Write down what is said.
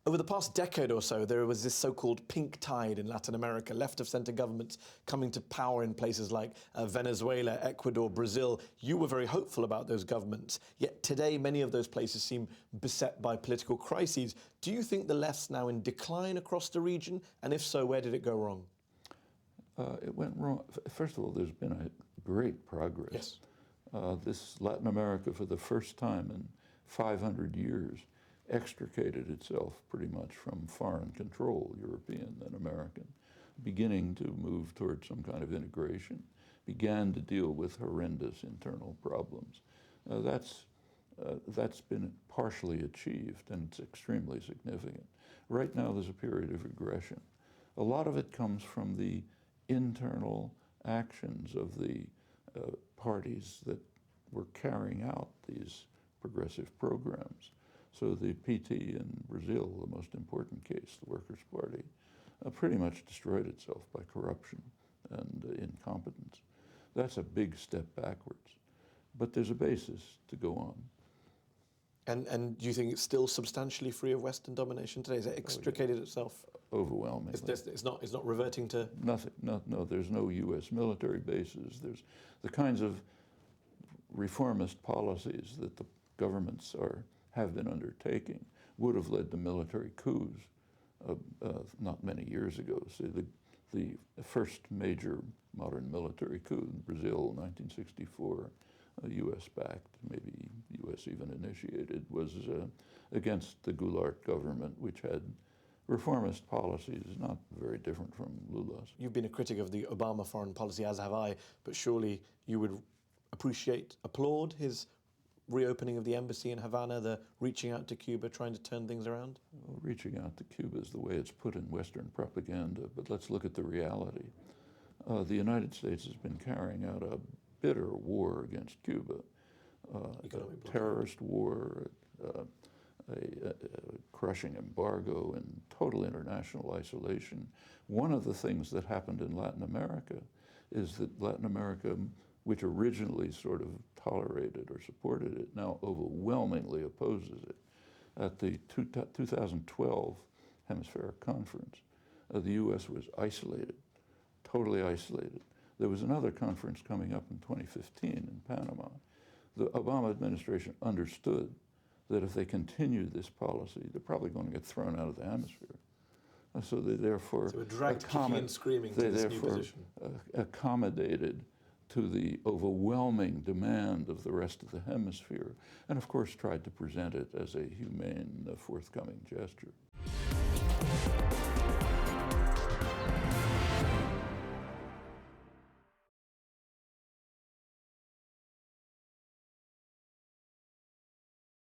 Over the past decade or so, there was this so-called pink tide in Latin America, left-of-center governments coming to power in places like Venezuela, Ecuador, Brazil. You were very hopeful about those governments. Yet today, many of those places seem beset by political crises. Do you think the left's now in decline across the region? And if so, where did it go wrong? It went wrong. First of all, there's been a great progress. Yes. This Latin America, for the first time in 500 years, extricated itself pretty much from foreign control, European and American, beginning to move towards some kind of integration, began to deal with horrendous internal problems. That's been partially achieved, and it's extremely significant. Right now, there's a period of regression. A lot of it comes from the internal actions of the parties that were carrying out these progressive programs. So the PT in Brazil, the most important case, the Workers' Party, pretty much destroyed itself by corruption and incompetence. That's a big step backwards. But there's a basis to go on. And do you think it's still substantially free of Western domination today? Is it extricated itself? Overwhelmingly. It's not reverting to... Nothing. No, there's no U.S. military bases. There's the kinds of reformist policies that the governments have been undertaking would have led to military coups not many years ago. See, the first major modern military coup in Brazil, 1964, U.S.-backed, maybe U.S. even initiated, was against the Goulart government, which had reformist policies not very different from Lula's. You've been a critic of the Obama foreign policy, as have I, but surely you would applaud his reopening of the embassy in Havana, the reaching out to Cuba, trying to turn things around? Well, reaching out to Cuba is the way it's put in Western propaganda, but let's look at the reality. The United States has been carrying out a bitter war against Cuba, a terrorist war, a crushing embargo, and total international isolation. One of the things that happened in Latin America is that Latin America, which originally sort of tolerated or supported it, now overwhelmingly opposes it. At the 2012 Hemisphere conference, the U.S. was isolated, totally isolated. There was another conference coming up in 2015 in Panama. The Obama administration understood that if they continue this policy, they're probably going to get thrown out of the hemisphere. So they therefore accommodated to the overwhelming demand of the rest of the hemisphere, and of course tried to present it as a humane, forthcoming gesture.